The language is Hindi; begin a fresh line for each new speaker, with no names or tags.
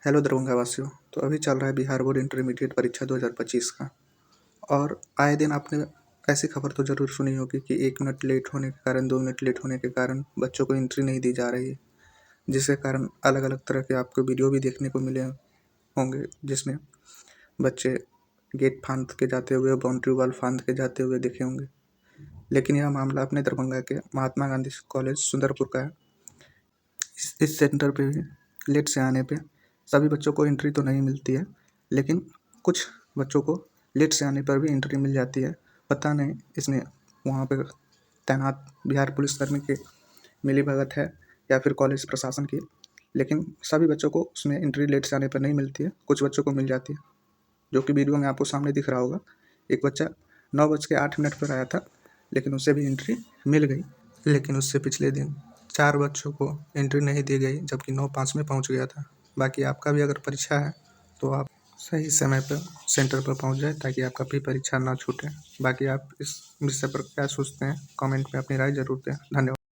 हेलो दरभंगा वासियों। तो अभी चल रहा है बिहार बोर्ड इंटरमीडिएट परीक्षा 2025 का। और आए दिन आपने ऐसी खबर तो ज़रूर सुनी होगी कि 1 मिनट लेट होने के कारण, 2 मिनट लेट होने के कारण बच्चों को एंट्री नहीं दी जा रही है, जिसके कारण अलग अलग तरह के आपको वीडियो भी देखने को मिले होंगे, जिसमें बच्चे गेट फांद के जाते हुए, बाउंड्री वॉल फांद के जाते हुए दिखे होंगे। लेकिन यह मामला अपने दरभंगा के महात्मा गांधी कॉलेज सुंदरपुर का है। इस सेंटर पे भी लेट से आने पे सभी बच्चों को एंट्री तो नहीं मिलती है, लेकिन कुछ बच्चों को लेट से आने पर भी एंट्री मिल जाती है। पता नहीं इसमें वहाँ पे तैनात बिहार पुलिसकर्मी की मिलीभगत है या फिर कॉलेज प्रशासन की, लेकिन सभी बच्चों को उसमें एंट्री लेट से आने पर नहीं मिलती है, कुछ बच्चों को मिल जाती है, जो कि वीडियो में आपको सामने दिख रहा होगा। एक बच्चा 9:08 पर आया था, लेकिन उसे भी एंट्री मिल गई। लेकिन उससे पिछले दिन 4 बच्चों को एंट्री नहीं दी गई, जबकि 9:05 में पहुंच गया था। बाकी आपका भी अगर परीक्षा है तो आप सही समय पर सेंटर पर पहुंच जाए, ताकि आपका भी परीक्षा ना छूटे। बाकी आप इस विषय पर क्या सोचते हैं, कमेंट में अपनी राय ज़रूर दें। धन्यवाद।